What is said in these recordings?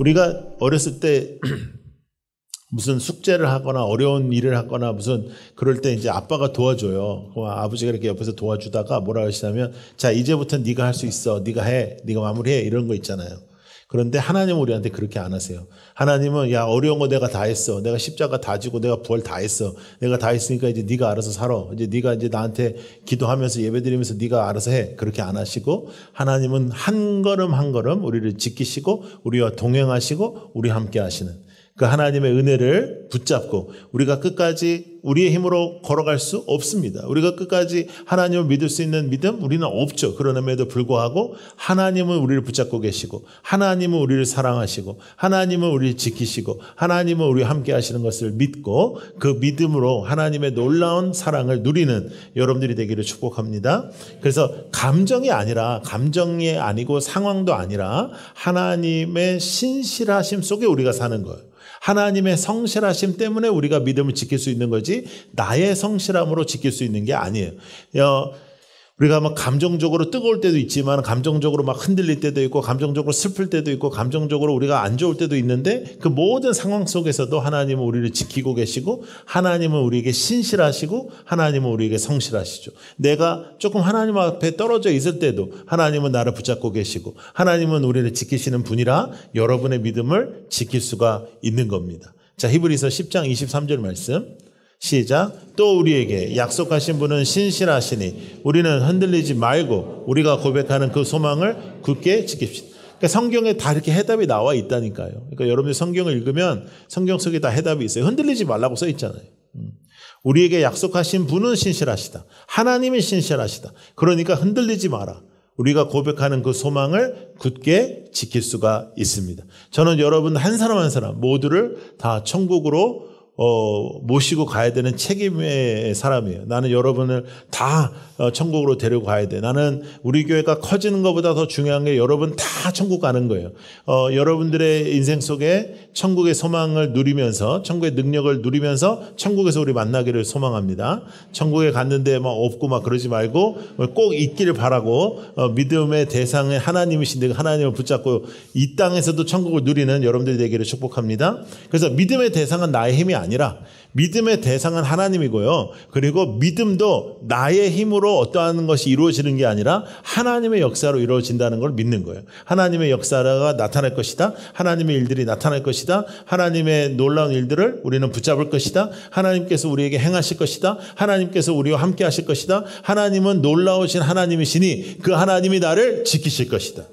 우리가 어렸을 때 무슨 숙제를 하거나 어려운 일을 하거나 무슨 그럴 때 이제 아빠가 도와줘요. 아버지가 이렇게 옆에서 도와주다가 뭐라 하시냐면 자, 이제부터 네가 할 수 있어. 네가 해. 네가 마무리해. 이런 거 있잖아요. 그런데 하나님은 우리한테 그렇게 안 하세요. 하나님은 야, 어려운 거 내가 다 했어. 내가 십자가 다 지고 내가 부활 다 했어. 내가 다 했으니까 이제 네가 알아서 살아. 이제 네가 이제 나한테 기도하면서 예배드리면서 네가 알아서 해. 그렇게 안 하시고 하나님은 한 걸음 한 걸음 우리를 지키시고 우리와 동행하시고 우리 함께 하시는 그 하나님의 은혜를 붙잡고 우리가 끝까지 우리의 힘으로 걸어갈 수 없습니다. 우리가 끝까지 하나님을 믿을 수 있는 믿음 우리는 없죠. 그럼에도 불구하고 하나님은 우리를 붙잡고 계시고 하나님은 우리를 사랑하시고 하나님은 우리를 지키시고 하나님은 우리와 함께 하시는 것을 믿고 그 믿음으로 하나님의 놀라운 사랑을 누리는 여러분들이 되기를 축복합니다. 그래서 감정이 아니고 상황도 아니라 하나님의 신실하심 속에 우리가 사는 거예요. 하나님의 성실하심 때문에 우리가 믿음을 지킬 수 있는 거지 나의 성실함으로 지킬 수 있는 게 아니에요. 우리가 막 감정적으로 뜨거울 때도 있지만 감정적으로 막 흔들릴 때도 있고 감정적으로 슬플 때도 있고 감정적으로 우리가 안 좋을 때도 있는데 그 모든 상황 속에서도 하나님은 우리를 지키고 계시고 하나님은 우리에게 신실하시고 하나님은 우리에게 성실하시죠. 내가 조금 하나님 앞에 떨어져 있을 때도 하나님은 나를 붙잡고 계시고 하나님은 우리를 지키시는 분이라 여러분의 믿음을 지킬 수가 있는 겁니다. 자, 히브리서 10장 23절 말씀 시작. 또 우리에게 약속하신 분은 신실하시니 우리는 흔들리지 말고 우리가 고백하는 그 소망을 굳게 지킵시다. 그러니까 성경에 다 이렇게 해답이 나와 있다니까요. 그러니까 여러분들 성경을 읽으면 성경 속에 다 해답이 있어요. 흔들리지 말라고 써 있잖아요. 우리에게 약속하신 분은 신실하시다. 하나님이 신실하시다. 그러니까 흔들리지 마라. 우리가 고백하는 그 소망을 굳게 지킬 수가 있습니다. 저는 여러분 한 사람 한 사람 모두를 다 천국으로 모시고 가야 되는 책임의 사람이에요. 나는 여러분을 다 천국으로 데리고 가야 돼. 나는 우리 교회가 커지는 것보다 더 중요한 게 여러분 다 천국 가는 거예요. 여러분들의 인생 속에 천국의 소망을 누리면서 천국의 능력을 누리면서 천국에서 우리 만나기를 소망합니다. 천국에 갔는데 막 없고 막 그러지 말고 꼭 있기를 바라고 믿음의 대상의 하나님이신데 하나님을 붙잡고 이 땅에서도 천국을 누리는 여러분들이 되기를 축복합니다. 그래서 믿음의 대상은 나의 힘이 아니라 믿음의 대상은 하나님이고요. 그리고 믿음도 나의 힘으로 어떠한 것이 이루어지는 게 아니라 하나님의 역사로 이루어진다는 걸 믿는 거예요. 하나님의 역사가 나타날 것이다. 하나님의 일들이 나타날 것이다. 하나님의 놀라운 일들을 우리는 붙잡을 것이다. 하나님께서 우리에게 행하실 것이다. 하나님께서 우리와 함께 하실 것이다. 하나님은 놀라우신 하나님이시니 그 하나님이 나를 지키실 것이다.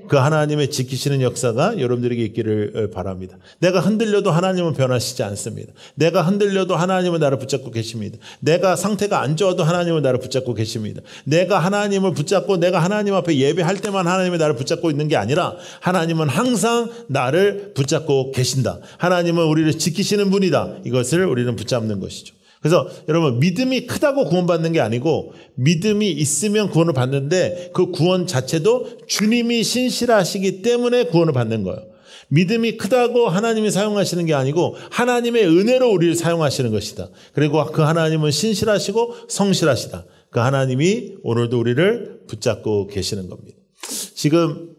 그 하나님의 지키시는 역사가 여러분들에게 있기를 바랍니다. 내가 흔들려도 하나님은 변하시지 않습니다. 내가 흔들려도 하나님은 나를 붙잡고 계십니다. 내가 상태가 안 좋아도 하나님은 나를 붙잡고 계십니다. 내가 하나님을 붙잡고 내가 하나님 앞에 예배할 때만 하나님이 나를 붙잡고 있는 게 아니라 하나님은 항상 나를 붙잡고 계신다. 하나님은 우리를 지키시는 분이다. 이것을 우리는 붙잡는 것이죠. 그래서 여러분 믿음이 크다고 구원받는 게 아니고 믿음이 있으면 구원을 받는데 그 구원 자체도 주님이 신실하시기 때문에 구원을 받는 거예요. 믿음이 크다고 하나님이 사용하시는 게 아니고 하나님의 은혜로 우리를 사용하시는 것이다. 그리고 그 하나님은 신실하시고 성실하시다. 그 하나님이 오늘도 우리를 붙잡고 계시는 겁니다. 지금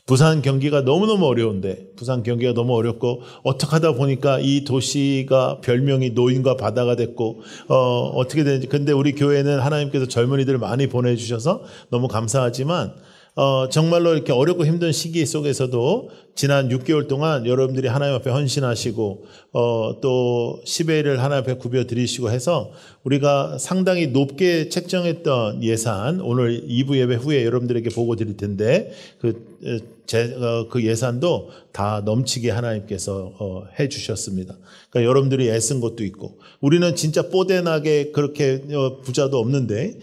부산 경기가 너무너무 어려운데 부산 경기가 너무 어렵고 어떻게 하다 보니까 이 도시가 별명이 노인과 바다가 됐고 어떻게 되는지 근데 우리 교회는 하나님께서 젊은이들을 많이 보내주셔서 너무 감사하지만 정말로 이렇게 어렵고 힘든 시기 속에서도 지난 6개월 동안 여러분들이 하나님 앞에 헌신하시고 또 10회를 하나님 앞에 구벼 드리시고 해서 우리가 상당히 높게 책정했던 예산 오늘 2부 예배 후에 여러분들에게 보고 드릴 텐데 그 예산도 다 넘치게 하나님께서 해 주셨습니다. 그러니까 여러분들이 애쓴 것도 있고 우리는 진짜 뽀대나게 그렇게 부자도 없는데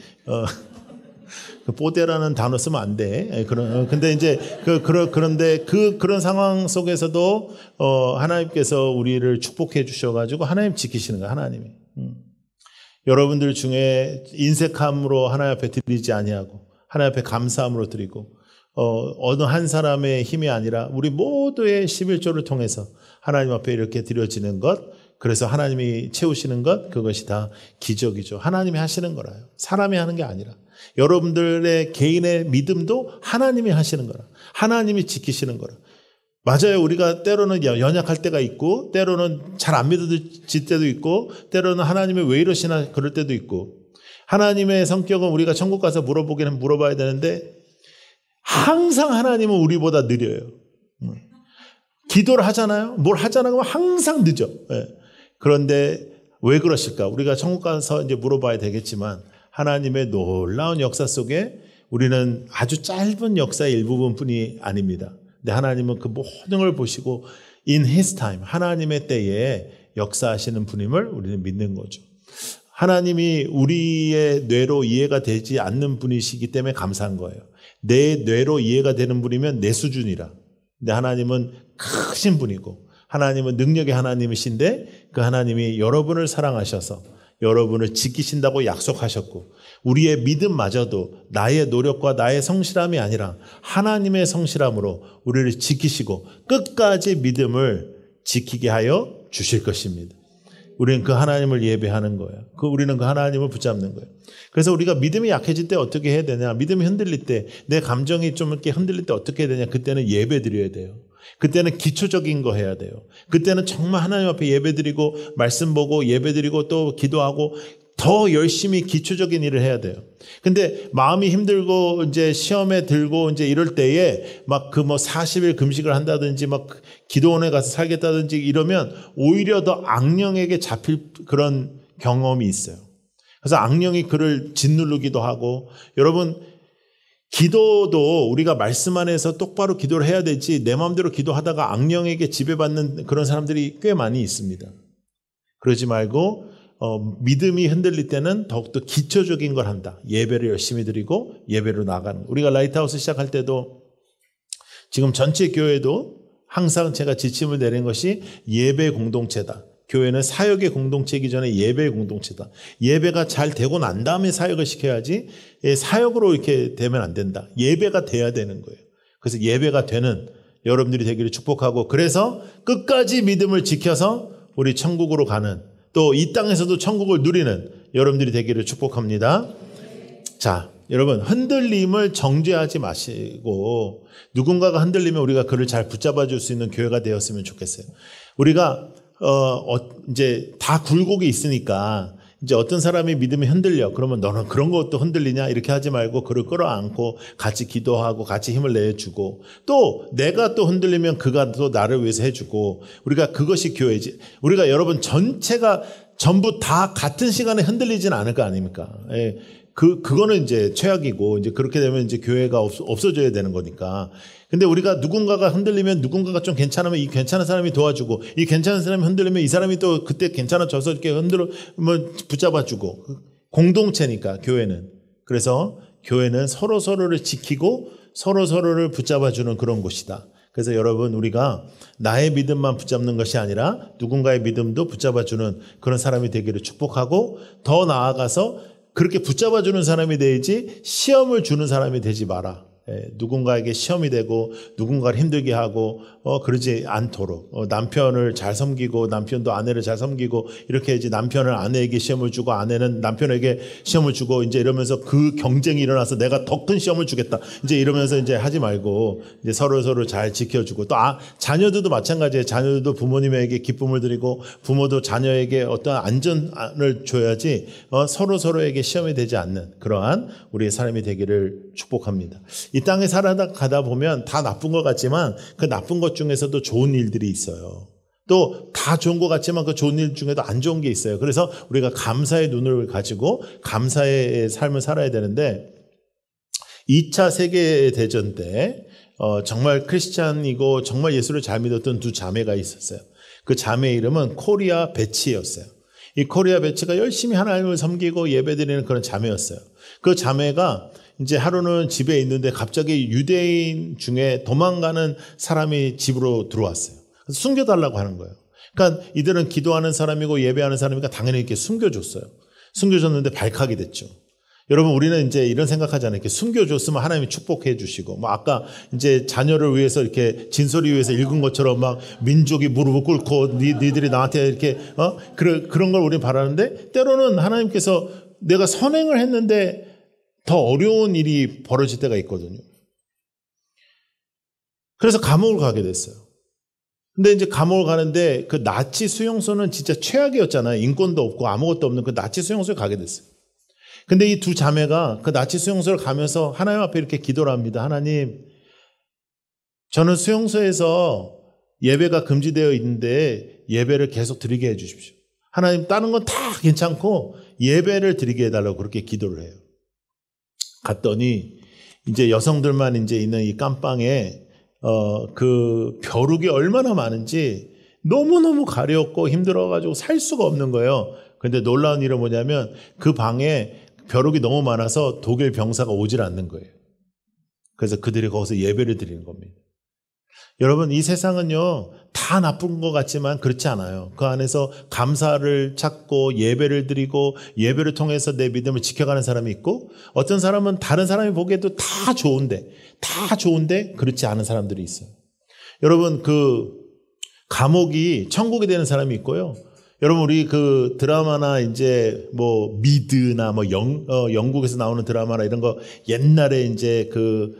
뽀대라는 단어 쓰면 안 돼. 근데 이제 그런데 그런 상황 속에서도 하나님께서 우리를 축복해 주셔가지고 하나님 지키시는 거야, 하나님이. 여러분들 중에 인색함으로 하나님 앞에 드리지 아니하고 하나님 앞에 감사함으로 드리고 어느 한 사람의 힘이 아니라 우리 모두의 11조를 통해서 하나님 앞에 이렇게 드려지는 것, 그래서 하나님이 채우시는 것, 그것이 다 기적이죠. 하나님이 하시는 거라요. 사람이 하는 게 아니라. 여러분들의 개인의 믿음도 하나님이 하시는 거라. 하나님이 지키시는 거라. 맞아요. 우리가 때로는 연약할 때가 있고 때로는 잘 안 믿어질 때도 있고 때로는 하나님이 왜 이러시나 그럴 때도 있고 하나님의 성격은 우리가 천국 가서 물어보기는 물어봐야 되는데 항상 하나님은 우리보다 느려요. 기도를 하잖아요. 뭘 하잖아요. 그러면 항상 늦어. 그런데 왜 그러실까? 우리가 천국 가서 이제 물어봐야 되겠지만 하나님의 놀라운 역사 속에 우리는 아주 짧은 역사의 일부분뿐이 아닙니다. 근데 하나님은 그 모든 걸 보시고 in his time, 하나님의 때에 역사하시는 분임을 우리는 믿는 거죠. 하나님이 우리의 뇌로 이해가 되지 않는 분이시기 때문에 감사한 거예요. 내 뇌로 이해가 되는 분이면 내 수준이라. 근데 하나님은 크신 분이고 하나님은 능력의 하나님이신데 그 하나님이 여러분을 사랑하셔서 여러분을 지키신다고 약속하셨고 우리의 믿음마저도 나의 노력과 나의 성실함이 아니라 하나님의 성실함으로 우리를 지키시고 끝까지 믿음을 지키게 하여 주실 것입니다. 우리는 그 하나님을 예배하는 거예요. 우리는 그 하나님을 붙잡는 거예요. 그래서 우리가 믿음이 약해질 때 어떻게 해야 되냐? 믿음이 흔들릴 때, 내 감정이 좀 이렇게 흔들릴 때 어떻게 해야 되냐? 그때는 예배 드려야 돼요. 그때는 기초적인 거 해야 돼요. 그때는 정말 하나님 앞에 예배 드리고 말씀 보고 예배 드리고 또 기도하고 더 열심히 기초적인 일을 해야 돼요. 근데 마음이 힘들고 이제 시험에 들고 이제 이럴 때에 막 그 뭐 40일 금식을 한다든지 막 기도원에 가서 살겠다든지 이러면 오히려 더 악령에게 잡힐 그런 경험이 있어요. 그래서 악령이 그를 짓누르기도 하고 여러분 기도도 우리가 말씀 안에서 똑바로 기도를 해야 되지 내 마음대로 기도하다가 악령에게 지배받는 그런 사람들이 꽤 많이 있습니다. 그러지 말고 믿음이 흔들릴 때는 더욱더 기초적인 걸 한다. 예배를 열심히 드리고 예배로 나가는. 우리가 라이트하우스 시작할 때도 지금 전체 교회도 항상 제가 지침을 내린 것이 예배 공동체다. 교회는 사역의 공동체이기 전에 예배의 공동체다. 예배가 잘 되고 난 다음에 사역을 시켜야지 사역으로 이렇게 되면 안 된다. 예배가 돼야 되는 거예요. 그래서 예배가 되는 여러분들이 되기를 축복하고 그래서 끝까지 믿음을 지켜서 우리 천국으로 가는 또 이 땅에서도 천국을 누리는 여러분들이 되기를 축복합니다. 자, 여러분 흔들림을 정죄하지 마시고 누군가가 흔들리면 우리가 그를 잘 붙잡아 줄 수 있는 교회가 되었으면 좋겠어요. 우리가 이제 다 굴곡이 있으니까 이제 어떤 사람이 믿음이 흔들려. 그러면 너는 그런 것도 흔들리냐? 이렇게 하지 말고 그를 끌어안고 같이 기도하고 같이 힘을 내주고 또 내가 또 흔들리면 그가 또 나를 위해서 해주고 우리가 그것이 교회지. 우리가 여러분 전체가 전부 다 같은 시간에 흔들리지는 않을 거 아닙니까? 예. 그거는 이제 최악이고 이제 그렇게 되면 이제 교회가 없어져야 되는 거니까. 근데 우리가 누군가가 흔들리면 누군가가 좀 괜찮으면 이 괜찮은 사람이 도와주고 이 괜찮은 사람이 흔들리면 이 사람이 또 그때 괜찮아져서 이렇게 흔들면 붙잡아주고 공동체니까 교회는. 그래서 교회는 서로서로를 지키고 서로서로를 붙잡아주는 그런 곳이다. 그래서 여러분 우리가 나의 믿음만 붙잡는 것이 아니라 누군가의 믿음도 붙잡아주는 그런 사람이 되기를 축복하고 더 나아가서 그렇게 붙잡아주는 사람이 되지 시험을 주는 사람이 되지 마라. 누군가에게 시험이 되고 누군가를 힘들게 하고 그러지 않도록 남편을 잘 섬기고 남편도 아내를 잘 섬기고 이렇게 해야지 남편은 아내에게 시험을 주고 아내는 남편에게 시험을 주고 이제 이러면서 그 경쟁이 일어나서 내가 더 큰 시험을 주겠다 이제 이러면서 이제 하지 말고 이제 서로 잘 지켜주고 또 자녀들도 마찬가지예요. 자녀들도 부모님에게 기쁨을 드리고 부모도 자녀에게 어떤 안전을 줘야지 서로에게 시험이 되지 않는 그러한 우리의 삶이 되기를 축복합니다. 이 땅에 살아가다 보면 다 나쁜 것 같지만 그 나쁜 것 중에서도 좋은 일들이 있어요. 또 다 좋은 것 같지만 그 좋은 일 중에도 안 좋은 게 있어요. 그래서 우리가 감사의 눈을 가지고 감사의 삶을 살아야 되는데 2차 세계대전 때 정말 크리스찬이고 정말 예수를 잘 믿었던 두 자매가 있었어요. 그 자매의 이름은 코리아 베치였어요. 이 코리아 베치가 열심히 하나님을 섬기고 예배드리는 그런 자매였어요. 그 자매가 이제 하루는 집에 있는데 갑자기 유대인 중에 도망가는 사람이 집으로 들어왔어요. 그래서 숨겨달라고 하는 거예요. 그러니까 이들은 기도하는 사람이고 예배하는 사람이니까 당연히 이렇게 숨겨줬어요. 숨겨줬는데 발칵이 됐죠. 여러분 우리는 이제 이런 생각하잖아요. 이렇게 숨겨줬으면 하나님이 축복해 주시고 뭐 아까 이제 자녀를 위해서 이렇게 진솔이 위해서 읽은 것처럼 막 민족이 무릎을 꿇고 니들이 나한테 이렇게 그런 걸 우리는 바라는데 때로는 하나님께서 내가 선행을 했는데 더 어려운 일이 벌어질 때가 있거든요. 그래서 감옥을 가게 됐어요. 근데 이제 감옥을 가는데 그 나치 수용소는 진짜 최악이었잖아요. 인권도 없고 아무것도 없는 그 나치 수용소에 가게 됐어요. 근데 이 두 자매가 그 나치 수용소를 가면서 하나님 앞에 이렇게 기도를 합니다. 하나님, 저는 수용소에서 예배가 금지되어 있는데 예배를 계속 드리게 해 주십시오. 하나님, 다른 건 다 괜찮고 예배를 드리게 해달라고 그렇게 기도를 해요. 갔더니 이제 여성들만 이제 있는 이 깜빵에 그 벼룩이 얼마나 많은지 너무너무 가렵고 힘들어가지고 살 수가 없는 거예요. 근데 놀라운 일은 뭐냐면 그 방에 벼룩이 너무 많아서 독일 병사가 오질 않는 거예요. 그래서 그들이 거기서 예배를 드리는 겁니다. 여러분, 이 세상은요, 다 나쁜 것 같지만 그렇지 않아요. 그 안에서 감사를 찾고 예배를 드리고 예배를 통해서 내 믿음을 지켜가는 사람이 있고, 어떤 사람은 다른 사람이 보기에도 다 좋은데 그렇지 않은 사람들이 있어요. 여러분, 그 감옥이 천국이 되는 사람이 있고요. 여러분, 우리 그 드라마나 이제 뭐 미드나 뭐 영국에서 나오는 드라마나 이런 거 옛날에 이제 그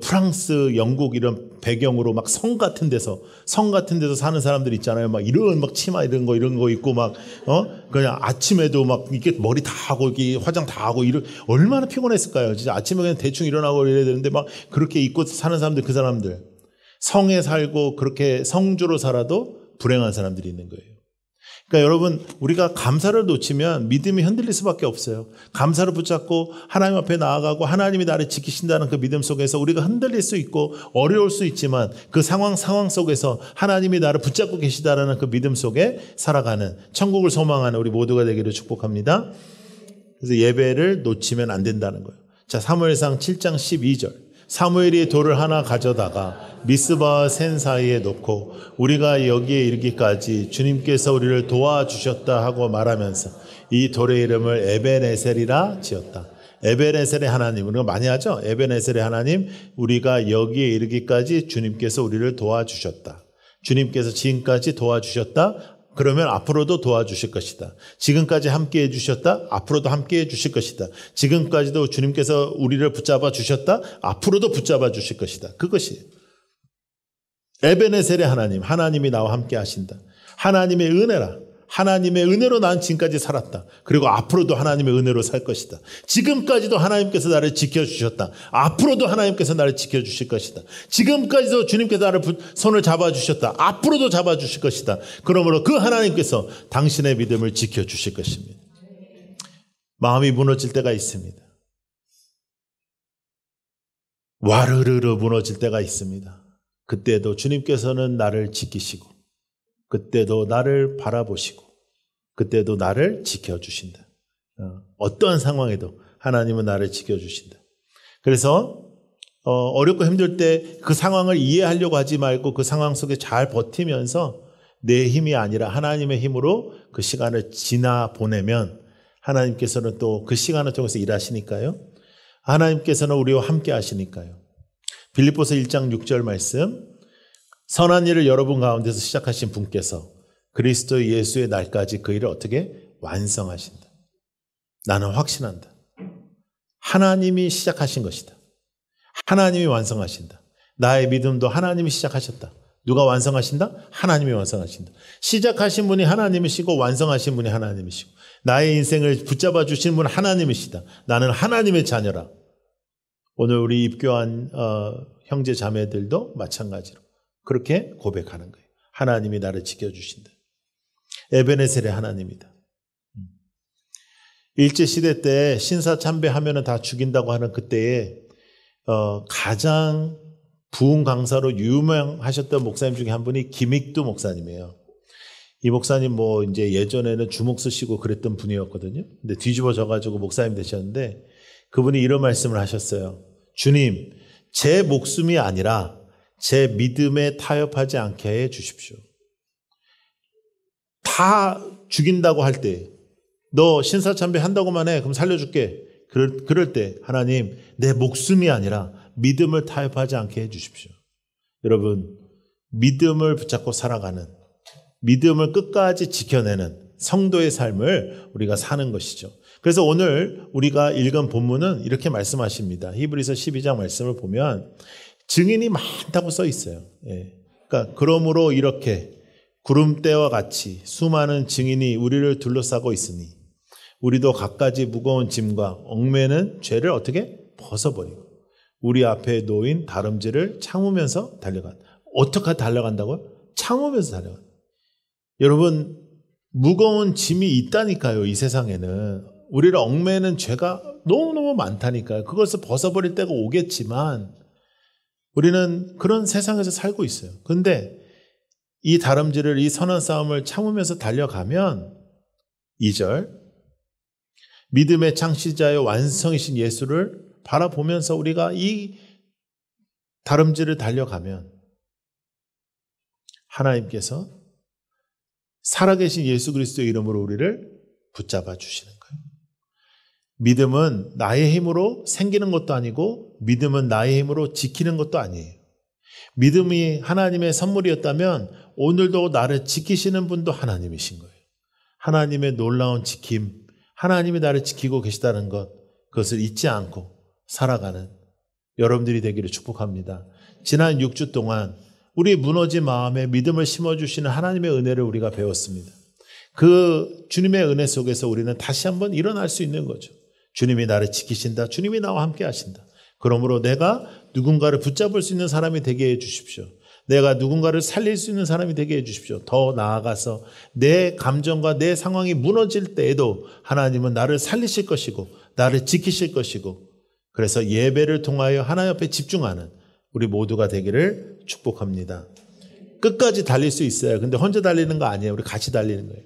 프랑스, 영국 이런 배경으로 막 성 같은 데서 사는 사람들 있잖아요. 막 이런 막 치마 이런 거 입고 막, 그냥 아침에도 막 이렇게 머리 다 하고, 이렇게 화장 다 하고, 얼마나 피곤했을까요? 진짜 아침에 그냥 대충 일어나고 이래야 되는데 막 그렇게 입고 사는 사람들, 그 사람들. 성에 살고 그렇게 성주로 살아도 불행한 사람들이 있는 거예요. 그러니까 여러분, 우리가 감사를 놓치면 믿음이 흔들릴 수밖에 없어요. 감사를 붙잡고 하나님 앞에 나아가고 하나님이 나를 지키신다는 그 믿음 속에서 우리가 흔들릴 수 있고 어려울 수 있지만 그 상황 속에서 하나님이 나를 붙잡고 계시다라는 그 믿음 속에 살아가는, 천국을 소망하는 우리 모두가 되기를 축복합니다. 그래서 예배를 놓치면 안 된다는 거예요. 자, 사무엘상 7장 12절. 사무엘이 돌을 하나 가져다가 미스바와 센 사이에 놓고 우리가 여기에 이르기까지 주님께서 우리를 도와주셨다 하고 말하면서 이 돌의 이름을 에벤에셀이라 지었다. 에벤에셀의 하나님, 우리가 많이 하죠. 에벤에셀의 하나님, 우리가 여기에 이르기까지 주님께서 우리를 도와주셨다. 주님께서 지금까지 도와주셨다. 그러면 앞으로도 도와주실 것이다. 지금까지 함께해 주셨다. 앞으로도 함께해 주실 것이다. 지금까지도 주님께서 우리를 붙잡아 주셨다. 앞으로도 붙잡아 주실 것이다. 그것이 에베네셀의 하나님, 하나님이 나와 함께 하신다. 하나님의 은혜라. 하나님의 은혜로 난 지금까지 살았다. 그리고 앞으로도 하나님의 은혜로 살 것이다. 지금까지도 하나님께서 나를 지켜주셨다. 앞으로도 하나님께서 나를 지켜주실 것이다. 지금까지도 주님께서 나를 손을 잡아주셨다. 앞으로도 잡아주실 것이다. 그러므로 그 하나님께서 당신의 믿음을 지켜주실 것입니다. 마음이 무너질 때가 있습니다. 와르르르 무너질 때가 있습니다. 그때도 주님께서는 나를 지키시고 그때도 나를 바라보시고 그때도 나를 지켜주신다. 어떠한 상황에도 하나님은 나를 지켜주신다. 그래서 어렵고 힘들 때 그 상황을 이해하려고 하지 말고 그 상황 속에 잘 버티면서 내 힘이 아니라 하나님의 힘으로 그 시간을 지나 보내면 하나님께서는 또 그 시간을 통해서 일하시니까요. 하나님께서는 우리와 함께 하시니까요. 빌립보서 1장 6절 말씀, 선한 일을 여러분 가운데서 시작하신 분께서 그리스도 예수의 날까지 그 일을 어떻게 완성하신다. 나는 확신한다. 하나님이 시작하신 것이다. 하나님이 완성하신다. 나의 믿음도 하나님이 시작하셨다. 누가 완성하신다? 하나님이 완성하신다. 시작하신 분이 하나님이시고 완성하신 분이 하나님이시고 나의 인생을 붙잡아 주신 분은 하나님이시다. 나는 하나님의 자녀라. 오늘 우리 입교한 형제 자매들도 마찬가지로 그렇게 고백하는 거예요. 하나님이 나를 지켜주신다. 에베네셀의 하나님이다. 일제시대 때 신사참배하면 다 죽인다고 하는 그때에 가장 부흥 강사로 유명하셨던 목사님 중에 한 분이 김익두 목사님이에요. 이 목사님 뭐 이제 예전에는 주목 쓰시고 그랬던 분이었거든요. 근데 뒤집어져가지고 목사님 되셨는데 그분이 이런 말씀을 하셨어요. 주님, 제 목숨이 아니라 제 믿음에 타협하지 않게 해 주십시오. 다 죽인다고 할 때, 너 신사참배 한다고만 해. 그럼 살려줄게. 그럴 때 하나님, 내 목숨이 아니라 믿음을 타협하지 않게 해 주십시오. 여러분, 믿음을 붙잡고 살아가는, 믿음을 끝까지 지켜내는 성도의 삶을 우리가 사는 것이죠. 그래서 오늘 우리가 읽은 본문은 이렇게 말씀하십니다. 히브리서 12장 말씀을 보면 증인이 많다고 써 있어요. 예. 그러니까 그러므로 이렇게 구름대와 같이 수많은 증인이 우리를 둘러싸고 있으니 우리도 갖가지 무거운 짐과 얽매는 죄를 어떻게 벗어버리고 우리 앞에 놓인 다름질을 참으면서 달려간다. 어떻게 달려간다고요? 참으면서 달려간다. 여러분, 무거운 짐이 있다니까요. 이 세상에는 우리를 얽매는 죄가 너무너무 많다니까요. 그것을 벗어버릴 때가 오겠지만 우리는 그런 세상에서 살고 있어요. 그런데 이 다름질을, 이 선한 싸움을 참으면서 달려가면 2절 믿음의 창시자의 완성이신 예수를 바라보면서 우리가 이 다름질을 달려가면 하나님께서 살아계신 예수 그리스도의 이름으로 우리를 붙잡아 주시는 거예요. 믿음은 나의 힘으로 생기는 것도 아니고 믿음은 나의 힘으로 지키는 것도 아니에요. 믿음이 하나님의 선물이었다면 오늘도 나를 지키시는 분도 하나님이신 거예요. 하나님의 놀라운 지킴, 하나님이 나를 지키고 계시다는 것, 그것을 잊지 않고 살아가는 여러분들이 되기를 축복합니다. 지난 6주 동안 우리 무너진 마음에 믿음을 심어주시는 하나님의 은혜를 우리가 배웠습니다. 그 주님의 은혜 속에서 우리는 다시 한번 일어날 수 있는 거죠. 주님이 나를 지키신다. 주님이 나와 함께 하신다. 그러므로 내가 누군가를 붙잡을 수 있는 사람이 되게 해 주십시오. 내가 누군가를 살릴 수 있는 사람이 되게 해 주십시오. 더 나아가서 내 감정과 내 상황이 무너질 때에도 하나님은 나를 살리실 것이고 나를 지키실 것이고 그래서 예배를 통하여 하나님 앞에 집중하는 우리 모두가 되기를 축복합니다. 끝까지 달릴 수 있어요. 근데 혼자 달리는 거 아니에요. 우리 같이 달리는 거예요.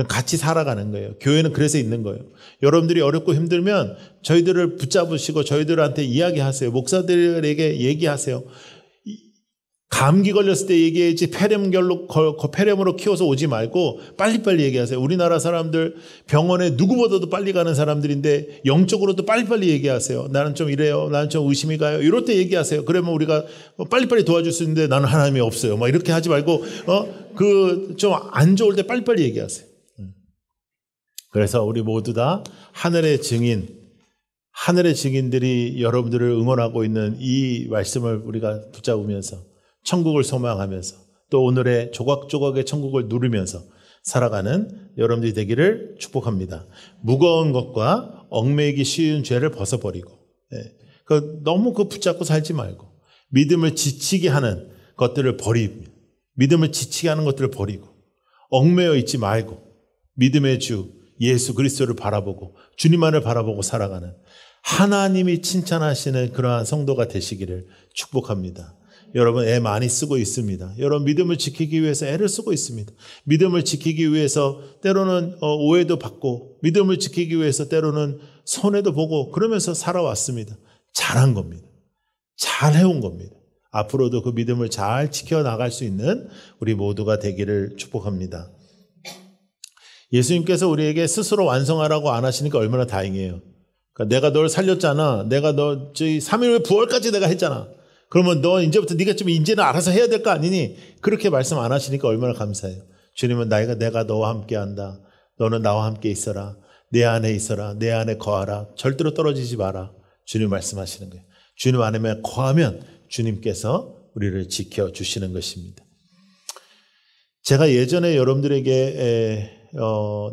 같이 살아가는 거예요. 교회는 그래서 있는 거예요. 여러분들이 어렵고 힘들면 저희들을 붙잡으시고 저희들한테 이야기하세요. 목사들에게 얘기하세요. 감기 걸렸을 때 얘기해야지 폐렴으로 키워서 오지 말고 빨리빨리 얘기하세요. 우리나라 사람들 병원에 누구보다도 빨리 가는 사람들인데 영적으로도 빨리빨리 얘기하세요. 나는 좀 이래요. 나는 좀 의심이 가요. 이럴 때 얘기하세요. 그러면 우리가 빨리빨리 도와줄 수 있는데 나는 하나님이 없어요. 막 이렇게 하지 말고 좀 안 좋을 때 빨리빨리 얘기하세요. 그래서 우리 모두 다 하늘의 증인들이 여러분들을 응원하고 있는 이 말씀을 우리가 붙잡으면서 천국을 소망하면서 또 오늘의 조각조각의 천국을 누리면서 살아가는 여러분들이 되기를 축복합니다. 무거운 것과 얽매이기 쉬운 죄를 벗어버리고 너무 붙잡고 살지 말고 믿음을 지치게 하는 것들을 버리고 믿음을 지치게 하는 것들을 버리고 얽매여 있지 말고 믿음의 주 예수 그리스도를 바라보고 주님만을 바라보고 살아가는 하나님이 칭찬하시는 그러한 성도가 되시기를 축복합니다. 여러분 애 많이 쓰고 있습니다. 여러분 믿음을 지키기 위해서 애를 쓰고 있습니다. 믿음을 지키기 위해서 때로는 오해도 받고 믿음을 지키기 위해서 때로는 손해도 보고 그러면서 살아왔습니다. 잘한 겁니다. 잘 해온 겁니다. 앞으로도 그 믿음을 잘 지켜나갈 수 있는 우리 모두가 되기를 축복합니다. 예수님께서 우리에게 스스로 완성하라고 안 하시니까 얼마나 다행이에요. 그러니까 내가 널 살렸잖아. 내가 너 3일 후에 부활까지 내가 했잖아. 그러면 너 이제부터 네가 좀 이제는 알아서 해야 될 거 아니니? 그렇게 말씀 안 하시니까 얼마나 감사해요. 주님은 내가 너와 함께 한다. 너는 나와 함께 있어라. 내 안에 있어라. 내 안에 거하라. 절대로 떨어지지 마라. 주님 말씀하시는 거예요. 주님 안에 거하면 주님께서 우리를 지켜주시는 것입니다. 제가 예전에 여러분들에게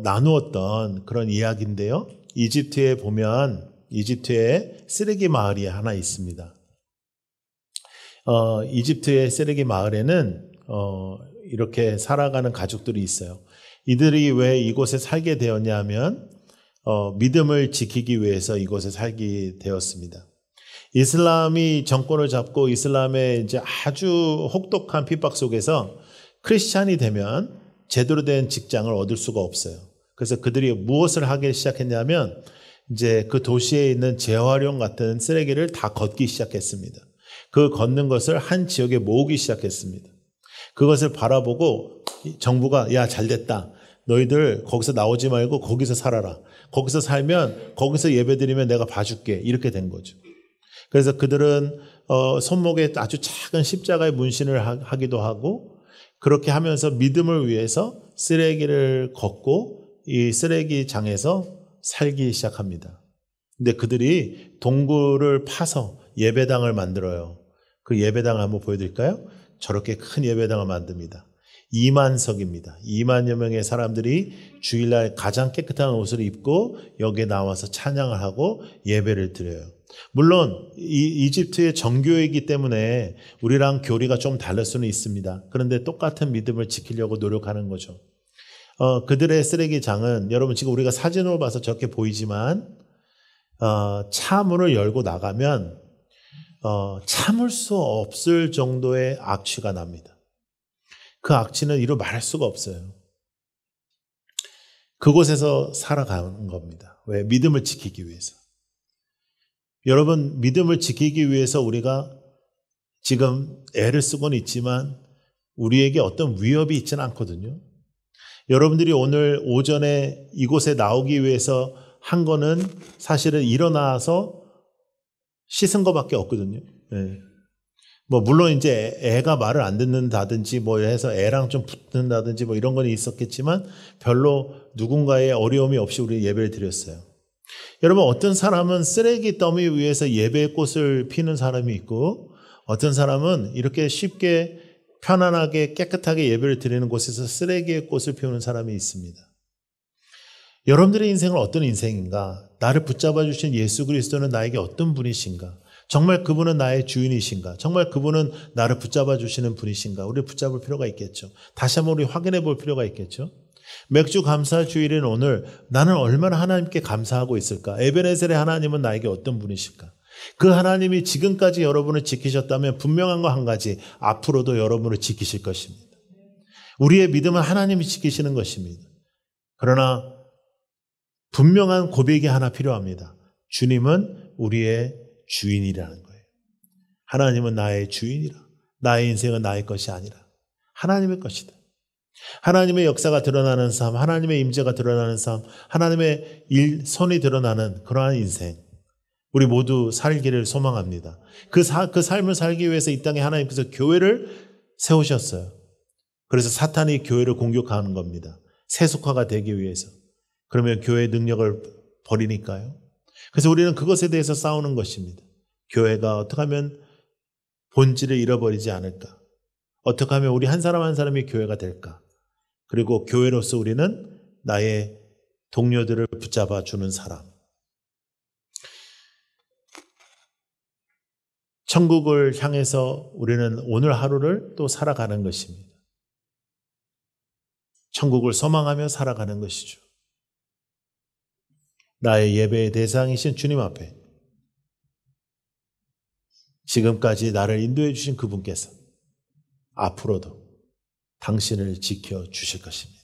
나누었던 그런 이야기인데요. 이집트에 보면 이집트에 쓰레기 마을이 하나 있습니다. 이집트의 쓰레기 마을에는 이렇게 살아가는 가족들이 있어요. 이들이 왜 이곳에 살게 되었냐 하면 믿음을 지키기 위해서 이곳에 살게 되었습니다. 이슬람이 정권을 잡고 이슬람의 이제 아주 혹독한 핍박 속에서 크리스찬이 되면 제대로 된 직장을 얻을 수가 없어요. 그래서 그들이 무엇을 하기 시작했냐면 이제 그 도시에 있는 재활용 같은 쓰레기를 다 걷기 시작했습니다. 그 걷는 것을 한 지역에 모으기 시작했습니다. 그것을 바라보고 정부가 야 잘됐다. 너희들 거기서 나오지 말고 거기서 살아라. 거기서 살면 거기서 예배드리면 내가 봐줄게. 이렇게 된 거죠. 그래서 그들은 손목에 아주 작은 십자가의 문신을 하기도 하고 그렇게 하면서 믿음을 위해서 쓰레기를 걷고 이 쓰레기장에서 살기 시작합니다. 근데 그들이 동굴을 파서 예배당을 만들어요. 그 예배당을 한번 보여드릴까요? 저렇게 큰 예배당을 만듭니다. 2만석입니다. 2만여 명의 사람들이 주일날 가장 깨끗한 옷을 입고 여기에 나와서 찬양을 하고 예배를 드려요. 물론 이집트의 정교회이기 때문에 우리랑 교리가 좀 다를 수는 있습니다. 그런데 똑같은 믿음을 지키려고 노력하는 거죠. 그들의 쓰레기장은 여러분 지금 우리가 사진으로 봐서 저렇게 보이지만 차 문을 열고 나가면 참을 수 없을 정도의 악취가 납니다. 그 악취는 이루 말할 수가 없어요. 그곳에서 살아가는 겁니다. 왜? 믿음을 지키기 위해서. 여러분, 믿음을 지키기 위해서 우리가 지금 애를 쓰고는 있지만 우리에게 어떤 위협이 있지는 않거든요. 여러분들이 오늘 오전에 이곳에 나오기 위해서 한 거는 사실은 일어나서 씻은 것밖에 없거든요. 네. 물론 이제 애가 말을 안 듣는다든지 해서 애랑 좀 붙는다든지 이런 건 있었겠지만 별로 누군가의 어려움이 없이 우리 예배를 드렸어요. 여러분, 어떤 사람은 쓰레기 더미 위에서 예배의 꽃을 피는 사람이 있고 어떤 사람은 이렇게 쉽게 편안하게 깨끗하게 예배를 드리는 곳에서 쓰레기의 꽃을 피우는 사람이 있습니다. 여러분들의 인생은 어떤 인생인가? 나를 붙잡아 주신 예수 그리스도는 나에게 어떤 분이신가? 정말 그분은 나의 주인이신가? 정말 그분은 나를 붙잡아 주시는 분이신가? 우리 붙잡을 필요가 있겠죠. 다시 한번 우리 확인해 볼 필요가 있겠죠. 맥주 감사 주일인 오늘 나는 얼마나 하나님께 감사하고 있을까? 에베네셀의 하나님은 나에게 어떤 분이실까? 그 하나님이 지금까지 여러분을 지키셨다면 분명한 거 한 가지, 앞으로도 여러분을 지키실 것입니다. 우리의 믿음은 하나님이 지키시는 것입니다. 그러나 분명한 고백이 하나 필요합니다. 주님은 우리의 주인이라는 거예요. 하나님은 나의 주인이라. 나의 인생은 나의 것이 아니라 하나님의 것이다. 하나님의 역사가 드러나는 삶, 하나님의 임재가 드러나는 삶, 하나님의 손이 드러나는 그러한 인생, 우리 모두 살기를 소망합니다. 그 삶을 살기 위해서 이 땅에 하나님께서 교회를 세우셨어요. 그래서 사탄이 교회를 공격하는 겁니다. 세속화가 되기 위해서. 그러면 교회의 능력을 버리니까요. 그래서 우리는 그것에 대해서 싸우는 것입니다. 교회가 어떻게 하면 본질을 잃어버리지 않을까? 어떻게 하면 우리 한 사람 한 사람이 교회가 될까? 그리고 교회로서 우리는 나의 동료들을 붙잡아 주는 사람. 천국을 향해서 우리는 오늘 하루를 또 살아가는 것입니다. 천국을 소망하며 살아가는 것이죠. 나의 예배의 대상이신 주님 앞에 지금까지 나를 인도해 주신 그분께서 앞으로도 당신을 지켜주실 것입니다.